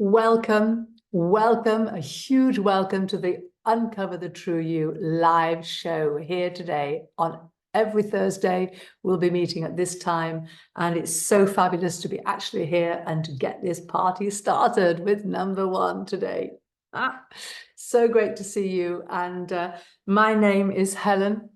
Welcome, welcome, a huge welcome to the Uncover the True You live show here today on every Thursday. We'll be meeting at this time, and it's so fabulous to be actually here and to get this party started with number one today. So great to see you. And my name is Helen.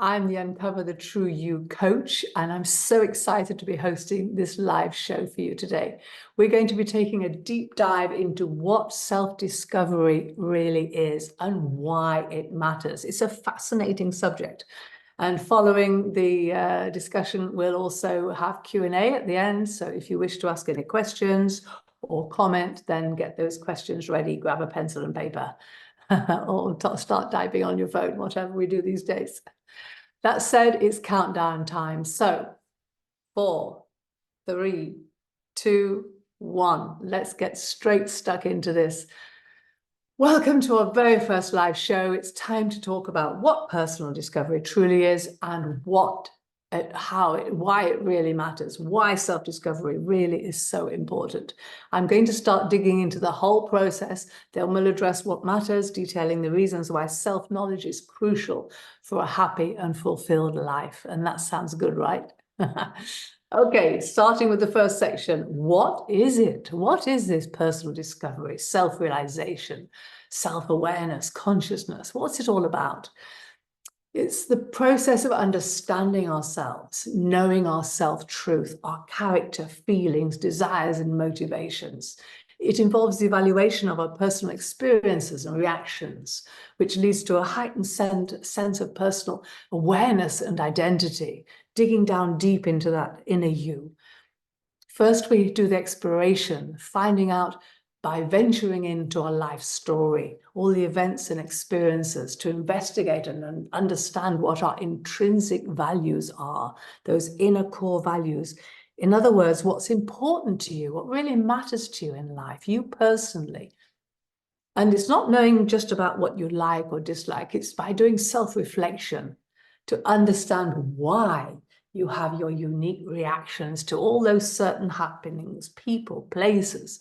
I'm the Uncover the True You coach, and I'm so excited to be hosting this live show for you today. We're going to be taking a deep dive into what self-discovery really is and why it matters. It's a fascinating subject. And following the discussion, we'll also have Q&A at the end. So if you wish to ask any questions or comment, then get those questions ready, grab a pencil and paper, or start typing on your phone, whatever we do these days. That said, it's countdown time. So 4, 3, 2, 1. Let's get straight stuck into this. Welcome to our very first live show. It's time to talk about what personal discovery truly is and why it really matters, why self-discovery really is so important. I'm going to start digging into the whole process. Then we'll address what matters, detailing the reasons why self-knowledge is crucial for a happy and fulfilled life. And that sounds good, right? Okay, starting with the first section. What is it? What is this personal discovery, self-realization, self-awareness, consciousness? What's it all about? It's the process of understanding ourselves, knowing our self-truth, our character, feelings, desires, and motivations. It involves the evaluation of our personal experiences and reactions, which leads to a heightened sense of personal awareness and identity, digging down deep into that inner you. First, we do the exploration, finding out by venturing into our life story, all the events and experiences, to investigate and understand what our intrinsic values are, those inner core values. In other words, what's important to you, what really matters to you in life, you personally. And it's not knowing just about what you like or dislike, it's by doing self-reflection to understand why you have your unique reactions to all those certain happenings, people, places,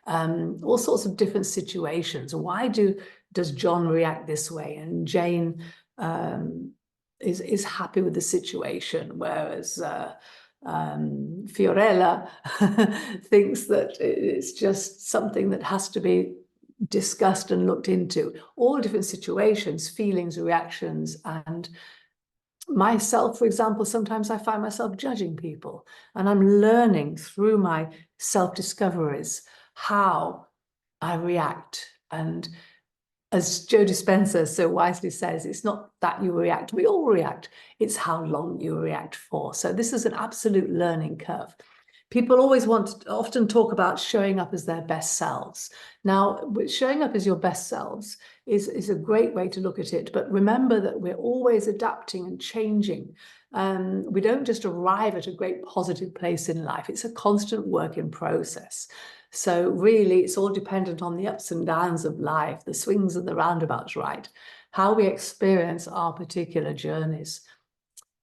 all sorts of different situations. Why does John react this way and Jane is happy with the situation, whereas Fiorella thinks that it's just something that has to be discussed and looked into. All different situations, feelings, reactions. And myself, for example, sometimes I find myself judging people, and I'm learning through my self-discoveries how I react. And as Joe Dispenza so wisely says, it's not that you react, we all react, it's how long you react for. So this is an absolute learning curve. People often talk about showing up as their best selves. Now, showing up as your best selves is a great way to look at it, but remember that we're always adapting and changing. We don't just arrive at a great positive place in life. It's a constant work in process. So really, it's all dependent on the ups and downs of life, the swings and the roundabouts, right? How we experience our particular journeys.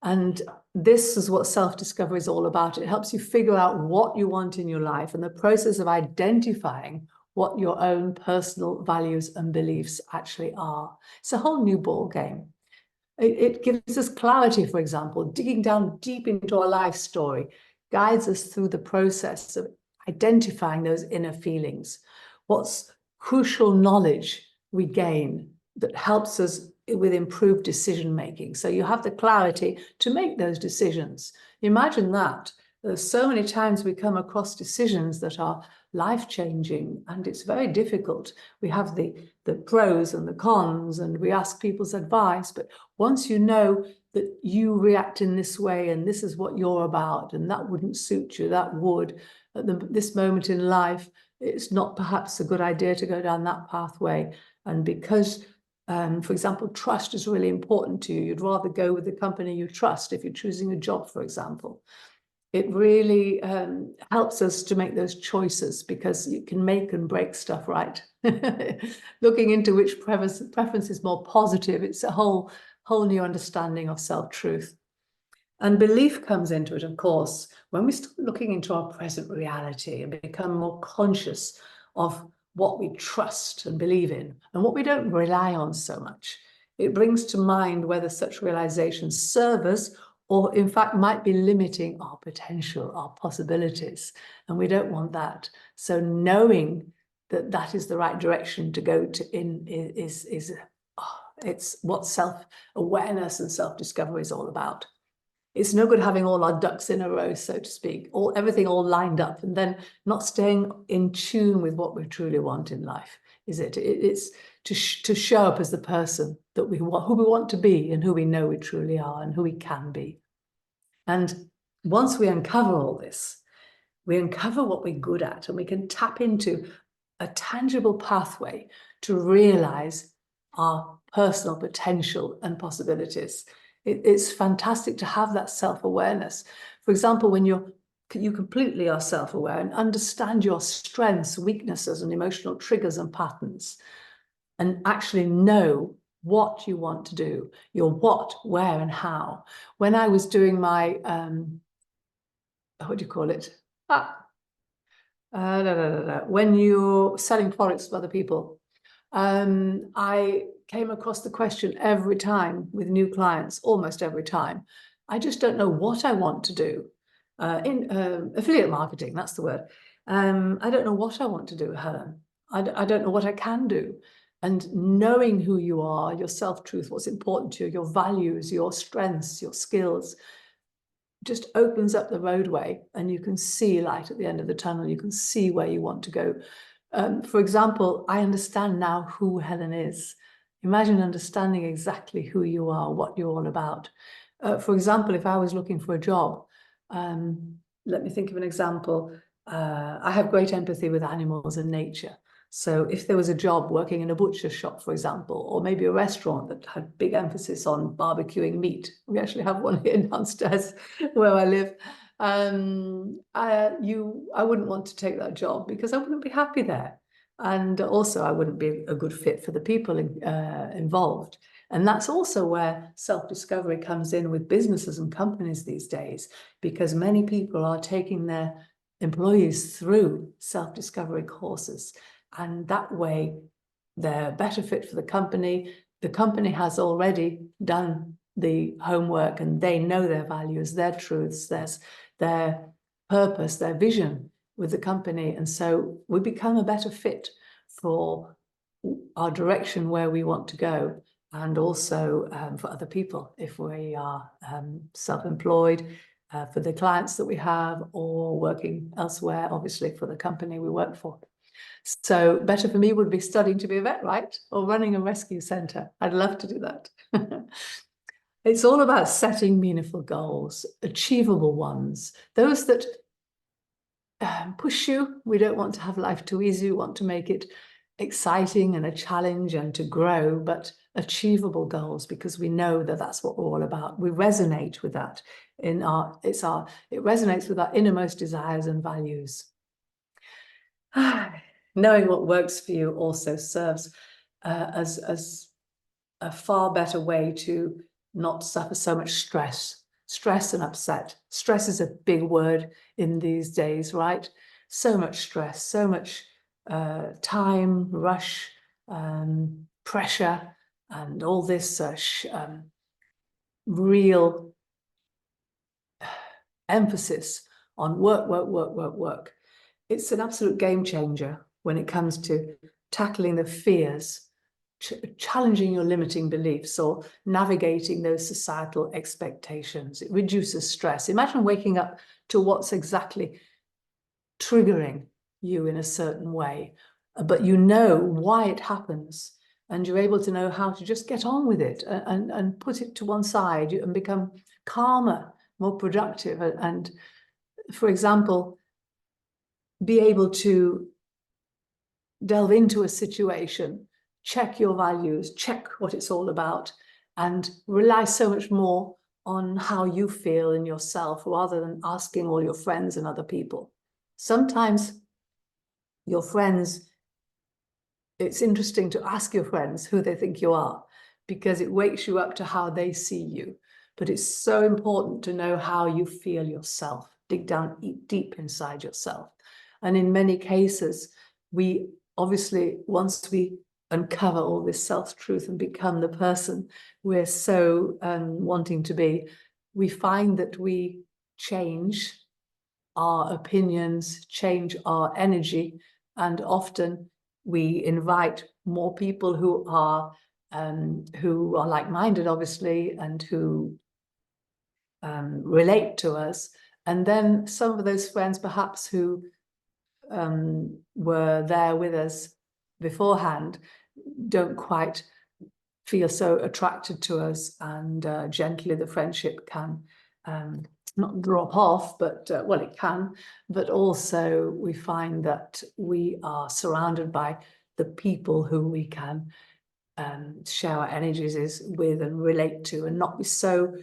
And this is what self-discovery is all about. It helps you figure out what you want in your life, and the process of identifying what your own personal values and beliefs actually are. It's a whole new ball game. It gives us clarity, for example. Digging down deep into our life story guides us through the process of identifying those inner feelings. What's crucial knowledge we gain that helps us with improved decision making. So you have the clarity to make those decisions. Imagine that. There's so many times we come across decisions that are life-changing, and it's very difficult. We have the pros and the cons, and we ask people's advice, but once you know that you react in this way and this is what you're about, and that wouldn't suit you, that would, at this moment in life, it's not perhaps a good idea to go down that pathway. And because for example, trust is really important to you, you'd rather go with the company you trust if you're choosing a job, for example. It really helps us to make those choices, because you can make and break stuff, right? Looking into which preference is more positive, it's a whole new understanding of self-truth. And belief comes into it, of course, when we start looking into our present reality and become more conscious of what we trust and believe in and what we don't rely on so much. It brings to mind whether such realizations serve us or in fact might be limiting our potential, our possibilities, and we don't want that. So knowing that that is the right direction to go to it's what self-awareness and self-discovery is all about. It's no good having all our ducks in a row, so to speak, everything all lined up, and then not staying in tune with what we truly want in life, is it? It's to show up as the person that we want, who we want to be, and who we know we truly are, and who we can be. And once we uncover all this, we uncover what we're good at, and we can tap into a tangible pathway to realize our personal potential and possibilities. It's fantastic to have that self-awareness. For example, when you completely are self-aware and understand your strengths, weaknesses, and emotional triggers and patterns, and actually know what you want to do, your what, where, and how. When I was doing my, what do you call it? When you're selling products for other people, I came across the question every time with new clients, almost every time. I just don't know what I want to do. In affiliate marketing, that's the word. I don't know what I want to do, Helen. I don't know what I can do. And knowing who you are, your self-truth, what's important to you, your values, your strengths, your skills, just opens up the roadway, and you can see light at the end of the tunnel. You can see where you want to go. For example, I understand now who Helen is. Imagine understanding exactly who you are, what you're all about. For example, if I was looking for a job, let me think of an example. I have great empathy with animals and nature. So if there was a job working in a butcher shop, for example, or maybe a restaurant that had big emphasis on barbecuing meat, we actually have one here downstairs where I live, I wouldn't want to take that job because I wouldn't be happy there. And also I wouldn't be a good fit for the people involved. And that's also where self-discovery comes in with businesses and companies these days, because many people are taking their employees through self-discovery courses. And that way they're better fit for the company. The company has already done the homework, and they know their values, their truths, their purpose, their vision with the company. And so we become a better fit for our direction, where we want to go, and also for other people if we are self-employed, for the clients that we have, or working elsewhere, obviously for the company we work for. So better for me would be studying to be a vet, right? Or running a rescue centre. I'd love to do that. It's all about setting meaningful goals, achievable ones, those that push you. We don't want to have life too easy. We want to make it exciting and a challenge and to grow, but achievable goals, because we know that that's what we're all about. We resonate with that. It resonates with our innermost desires and values. Knowing what works for you also serves as a far better way to not suffer so much stress and upset. Stress is a big word in these days, right? So much stress, so much time, rush, pressure, and all this real emphasis on work. It's an absolute game changer when it comes to tackling the fears, challenging your limiting beliefs, or navigating those societal expectations. It reduces stress. Imagine waking up to what's exactly triggering you in a certain way, but you know why it happens, and you're able to know how to just get on with it and put it to one side and become calmer, more productive, and for example, be able to delve into a situation, check your values, check what it's all about, and rely so much more on how you feel in yourself rather than asking all your friends and other people. Sometimes your friends, it's interesting to ask your friends who they think you are, because it wakes you up to how they see you. But it's so important to know how you feel yourself, dig down deep inside yourself. And in many cases, we obviously, once we uncover all this self-truth and become the person we're so wanting to be, we find that we change our opinions, change our energy, and often we invite more people who are like-minded, obviously, and who relate to us. And then some of those friends, perhaps, who were there with us beforehand, don't quite feel so attracted to us, and gently the friendship can not drop off, but well, it can, but also we find that we are surrounded by the people who we can share our energies with and relate to, and not be so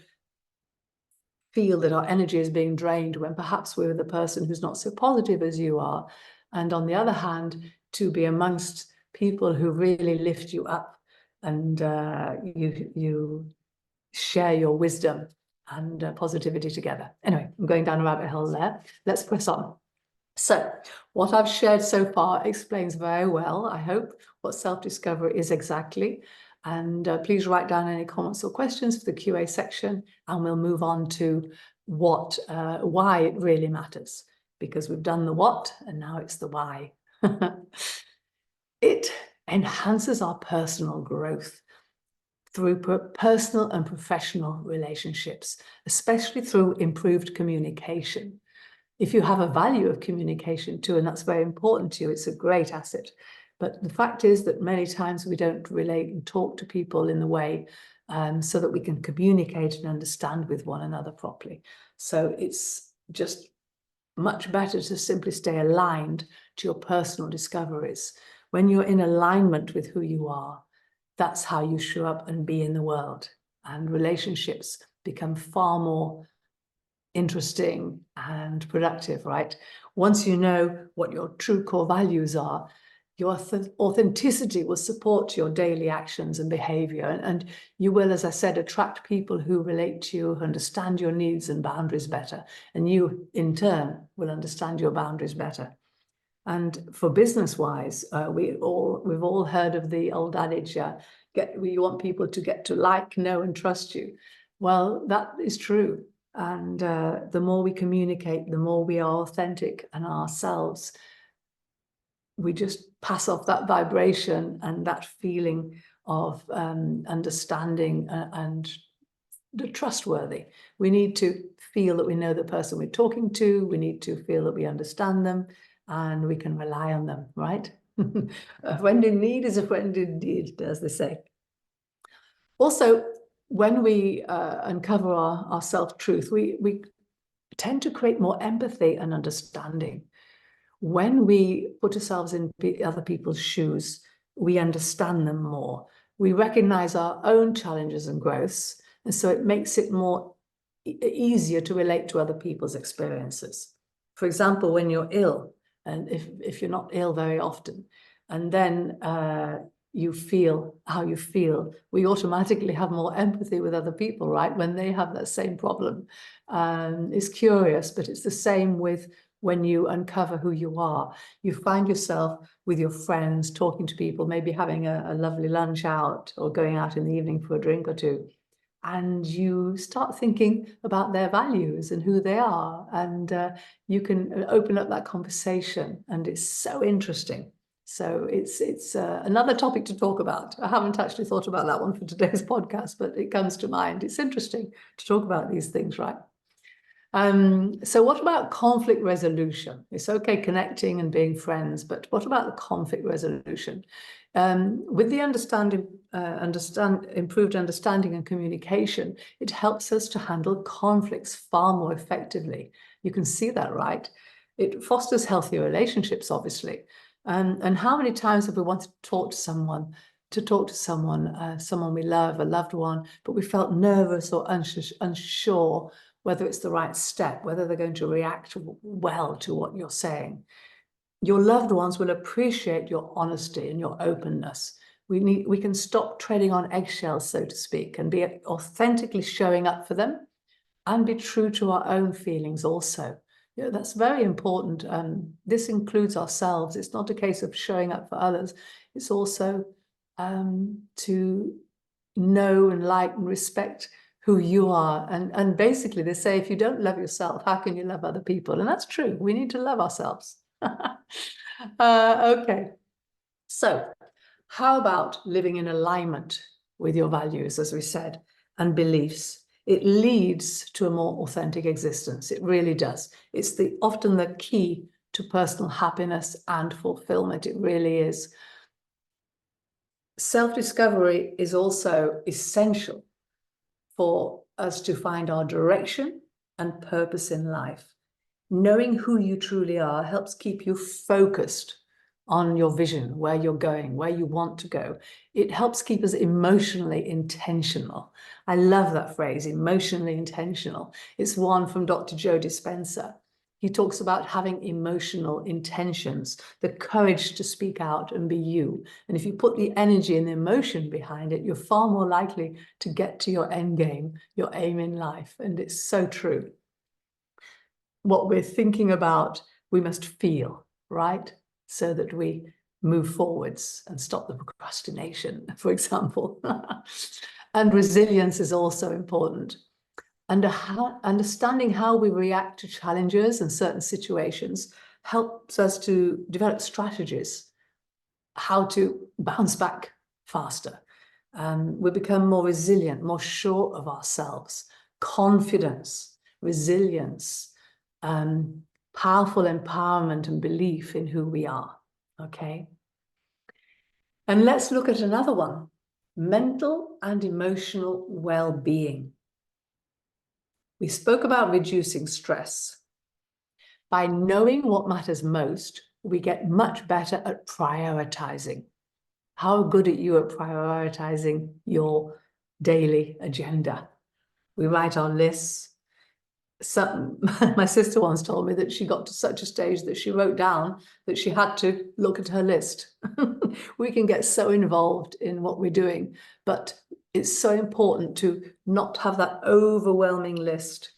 feel that our energy is being drained when perhaps we're the person who's not so positive as you are. And on the other hand, to be amongst people who really lift you up, and you share your wisdom and positivity together. Anyway, I'm going down a rabbit hole there. Let's press on. So what I've shared so far explains very well, I hope, what self-discovery is exactly. And please write down any comments or questions for the QA section, and we'll move on to why it really matters, because we've done the what and now it's the why. It enhances our personal growth through personal and professional relationships, especially through improved communication. If you have a value of communication too, and that's very important to you, it's a great asset. But the fact is that many times we don't relate and talk to people in the way so that we can communicate and understand with one another properly. So it's just much better to simply stay aligned to your personal discoveries. When you're in alignment with who you are, that's how you show up and be in the world. And relationships become far more interesting and productive, right? Once you know what your true core values are, your authenticity will support your daily actions and behavior. And you will, as I said, attract people who relate to you, who understand your needs and boundaries better. And you, in turn, will understand your boundaries better. And for business-wise, we've all heard of the old adage, you want people to get to like, know, and trust you. Well, that is true. And the more we communicate, the more we are authentic and ourselves, we just pass off that vibration and that feeling of understanding and trustworthy. We need to feel that we know the person we're talking to. We need to feel that we understand them and we can rely on them, right? A friend in need is a friend indeed, as they say. Also, when we uncover our self-truth, we tend to create more empathy and understanding. When we put ourselves in other people's shoes, we understand them more. We recognize our own challenges and growths, and so it makes it more easier to relate to other people's experiences. For example, when you're ill, and if you're not ill very often, and then you feel how you feel, we automatically have more empathy with other people, right? When they have that same problem. It's curious, but it's the same with when you uncover who you are. You find yourself with your friends, talking to people, maybe having a lovely lunch out or going out in the evening for a drink or two. And you start thinking about their values and who they are. And you can open up that conversation, and it's so interesting. So it's another topic to talk about. I haven't actually thought about that one for today's podcast, but it comes to mind. It's interesting to talk about these things, right? So what about conflict resolution? It's okay connecting and being friends, but what about the conflict resolution? With the improved understanding and communication, it helps us to handle conflicts far more effectively. You can see that, right? It fosters healthier relationships, obviously. And how many times have we wanted to talk to someone, someone we love, a loved one, but we felt nervous or unsure whether it's the right step, whether they're going to react well to what you're saying. Your loved ones will appreciate your honesty and your openness. We can stop treading on eggshells, so to speak, and be authentically showing up for them and be true to our own feelings also. Yeah, that's very important. This includes ourselves. It's not a case of showing up for others. It's also to know and like and respect who you are. And basically they say, if you don't love yourself, how can you love other people? And that's true. We need to love ourselves. Okay. So how about living in alignment with your values, as we said, and beliefs? It leads to a more authentic existence. It really does. It's often the key to personal happiness and fulfillment. It really is. Self-discovery is also essential for us to find our direction and purpose in life. Knowing who you truly are helps keep you focused on your vision, where you're going, where you want to go. It helps keep us emotionally intentional. I love that phrase, emotionally intentional. It's one from Dr. Joe Dispenza. He talks about having emotional intentions, the courage to speak out and be you. And if you put the energy and the emotion behind it, you're far more likely to get to your end game, your aim in life. And it's so true. What we're thinking about, we must feel, right? So that we move forwards and stop the procrastination, for example. And resilience is also important. Understanding how we react to challenges and certain situations helps us to develop strategies, how to bounce back faster. We become more resilient, more sure of ourselves, confidence, resilience, powerful empowerment and belief in who we are, okay? And let's look at another one, mental and emotional well-being. We spoke about reducing stress. By knowing what matters most, we get much better at prioritizing. How good are you at prioritizing your daily agenda? We write our lists. My sister once told me that she got to such a stage that she wrote down that she had to look at her list. We can get so involved in what we're doing, but it's so important to not have that overwhelming list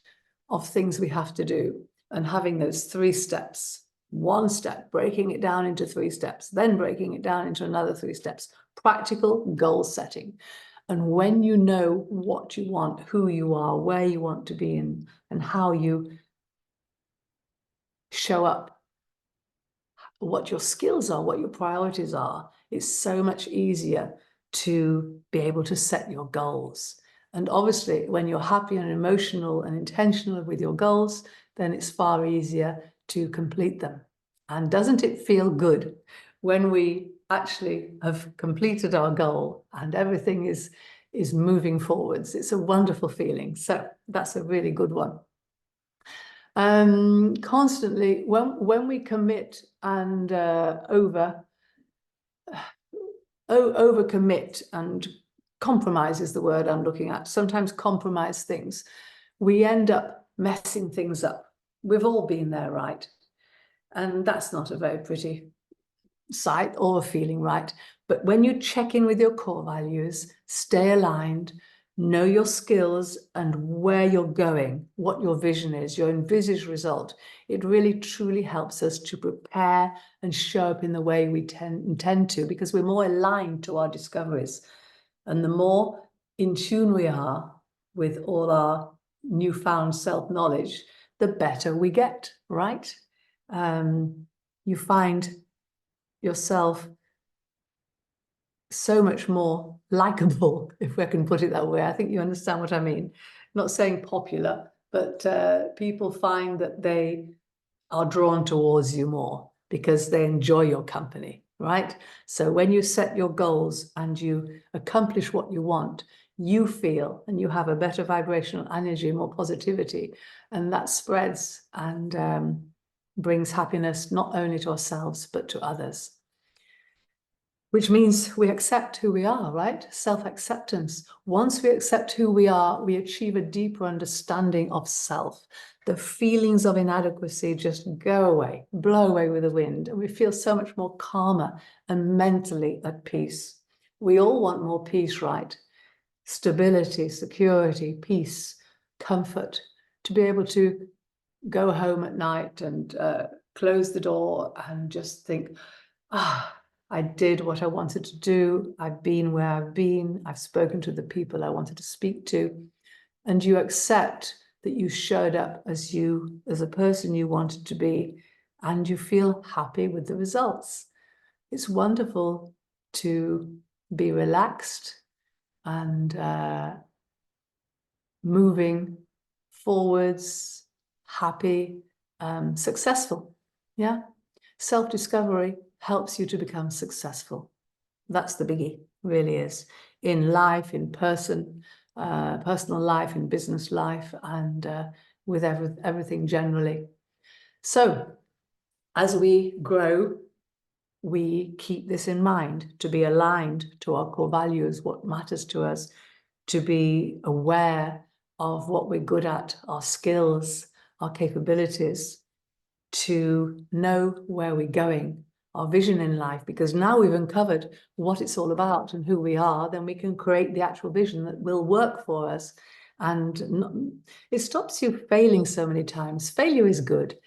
of things we have to do, and having those 3 steps. One step, breaking it down into 3 steps, then breaking it down into another 3 steps. Practical goal setting. And when you know what you want, who you are, where you want to be, and how you show up, what your skills are, what your priorities are, it's so much easier to be able to set your goals. And obviously, when you're happy and emotional and intentional with your goals, then it's far easier to complete them. And doesn't it feel good when we actually have completed our goal and everything is moving forwards? It's a wonderful feeling. So that's a really good one. Constantly, when we commit and overcommit, and compromise is the word I'm looking at, sometimes compromise things, we end up messing things up. We've all been there, right? And that's not a very pretty sight or a feeling, right? But when you check in with your core values, stay aligned, know your skills and where you're going, what your vision is, your envisaged result, it really truly helps us to prepare and show up in the way we intend to, because we're more aligned to our discoveries. And the more in tune we are with all our newfound self-knowledge, the better we get, right? You find yourself so much more likable, if I can put it that way. I think you understand what I mean. Not saying popular, but people find that they are drawn towards you more because they enjoy your company, right? So when you set your goals and you accomplish what you want, you feel and you have a better vibrational energy, more positivity, and that spreads and brings happiness not only to ourselves, but to others. Which means we accept who we are, right? Self-acceptance. Once we accept who we are, we achieve a deeper understanding of self. The feelings of inadequacy just go away, blow away with the wind, and we feel so much more calmer and mentally at peace. We all want more peace, right? Stability, security, peace, comfort, to be able to go home at night and close the door and just think, I did what I wanted to do. I've been where I've been. I've spoken to the people I wanted to speak to. And you accept that you showed up as a person you wanted to be, and you feel happy with the results. It's wonderful to be relaxed and moving forwards, happy, successful. Yeah. Self-discovery helps you to become successful. That's the biggie, really is. In life, in personal life, in business life, and with everything generally. So, as we grow, we keep this in mind, to be aligned to our core values, what matters to us, to be aware of what we're good at, our skills, our capabilities, to know where we're going, our vision in life, because now we've uncovered what it's all about and who we are, then we can create the actual vision that will work for us. And it stops you failing so many times. Failure is good.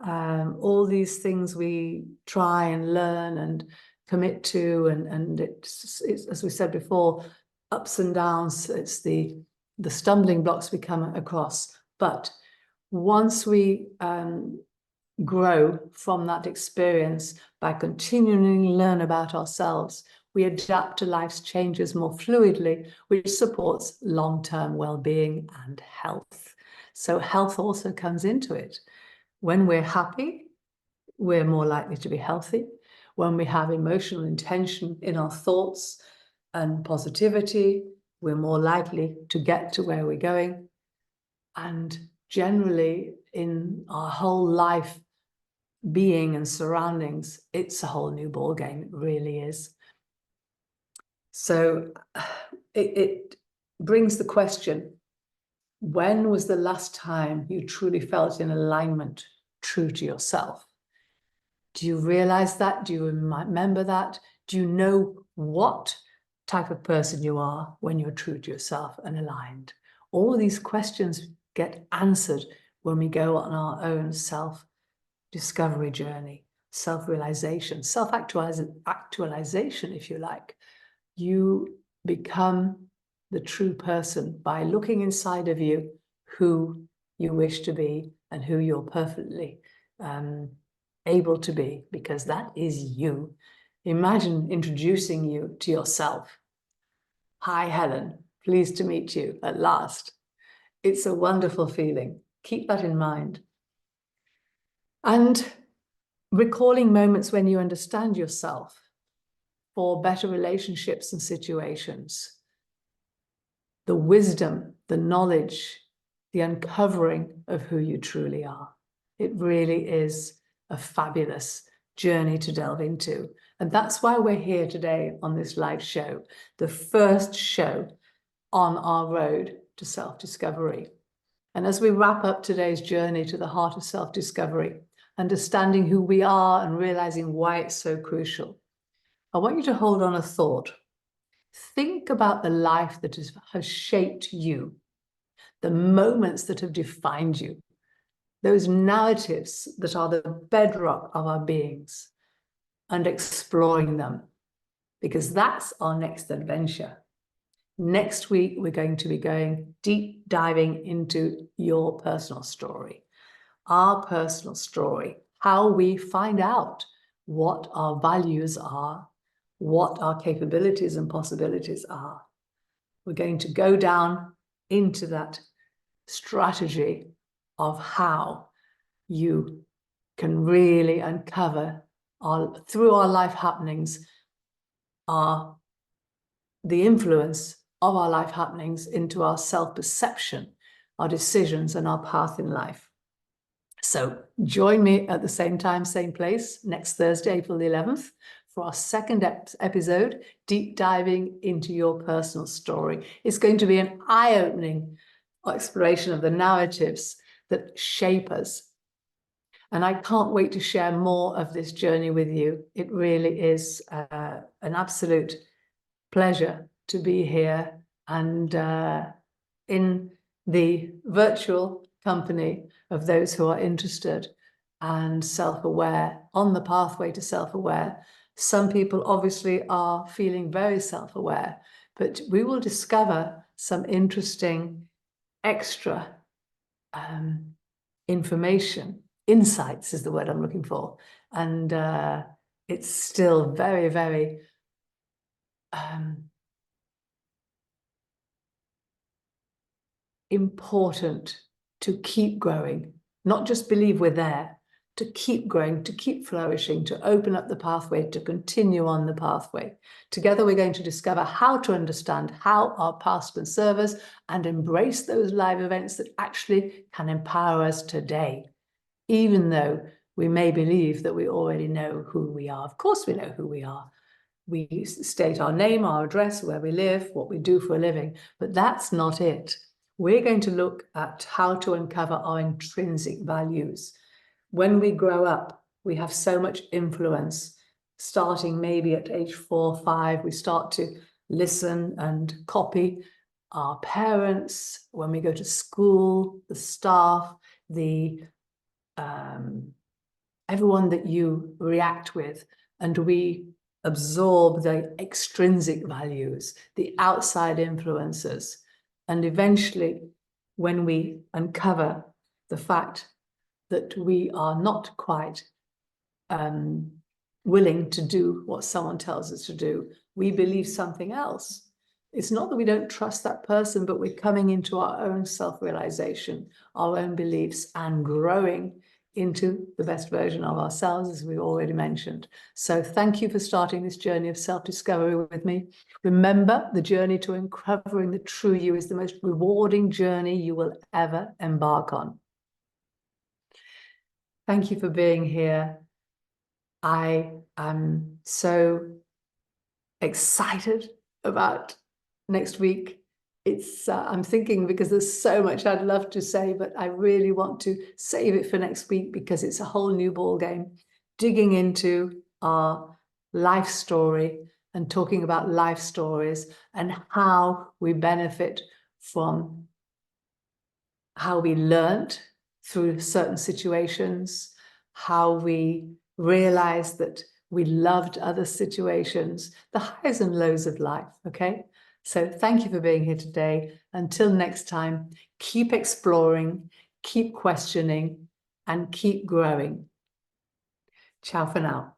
All these things we try and learn and commit to, and it's as we said before, ups and downs. It's the stumbling blocks we come across. But once we grow from that experience by continuing to learn about ourselves, we adapt to life's changes more fluidly, which supports long-term well-being and health. So health also comes into it. When we're happy, we're more likely to be healthy. When we have emotional intention in our thoughts and positivity, we're more likely to get to where we're going. And generally, in our whole life being and surroundings, it's a whole new ball game. It really is. So it brings the question, when was the last time you truly felt in alignment, true to yourself? Do you realize that? Do you remember that? Do you know what type of person you are when you're true to yourself and aligned? All these questions get answered when we go on our own self-discovery journey, self-realization, self-actualization, if you like. You become the true person by looking inside of you, who you wish to be and who you're perfectly able to be, because that is you. Imagine introducing you to yourself. Hi, Helen. Pleased to meet you at last. It's a wonderful feeling. Keep that in mind. And recalling moments when you understand yourself for better relationships and situations. The wisdom, the knowledge, the uncovering of who you truly are. It really is a fabulous journey to delve into. And that's why we're here today on this live show, the first show on our road to self-discovery. And as we wrap up today's journey to the heart of self-discovery, understanding who we are and realizing why it's so crucial, I want you to hold on a thought. Think about the life that has shaped you, the moments that have defined you, those narratives that are the bedrock of our beings, and exploring them, because that's our next adventure. Next week, we're going to be going deep diving into your personal story, our personal story, how we find out what our values are, what our capabilities and possibilities are. We're going to go down into that strategy of how you can really uncover through our life happenings, the influence of our life happenings into our self-perception, our decisions, and our path in life. So join me at the same time, same place, next Thursday, April the 11th, for our second episode, deep diving into your personal story. It's going to be an eye-opening exploration of the narratives that shape us. And I can't wait to share more of this journey with you. It really is an absolute pleasure to be here and in the virtual company of those who are interested and self-aware, on the pathway to self-aware. Some people obviously are feeling very self-aware, but we will discover some interesting extra information. Insights is the word I'm looking for. And it's still very, very important to keep growing, not just believe we're there, to keep growing, to keep flourishing, to open up the pathway, to continue on the pathway. Together, we're going to discover how to understand how our past can serve us and embrace those live events that actually can empower us today, even though we may believe that we already know who we are. Of course, we know who we are. We state our name, our address, where we live, what we do for a living, but that's not it. We're going to look at how to uncover our intrinsic values. When we grow up, we have so much influence. Starting maybe at age 4 or 5, we start to listen and copy our parents. When we go to school, the staff, everyone that you react with, and we absorb the extrinsic values, the outside influences. And eventually, when we uncover the fact that we are not quite willing to do what someone tells us to do, we believe something else. It's not that we don't trust that person, but we're coming into our own self-realization, our own beliefs, and growing into the best version of ourselves, as we already mentioned. So thank you for starting this journey of self-discovery with me. Remember, the journey to uncovering the true you is the most rewarding journey you will ever embark on. Thank you for being here. I am so excited about next week. I'm thinking, because there's so much I'd love to say, but I really want to save it for next week because it's a whole new ball game, digging into our life story and talking about life stories and how we benefit from how we learned through certain situations, how we realized that we loved other situations, the highs and lows of life, okay? So thank you for being here today. Until next time, keep exploring, keep questioning, and keep growing. Ciao for now.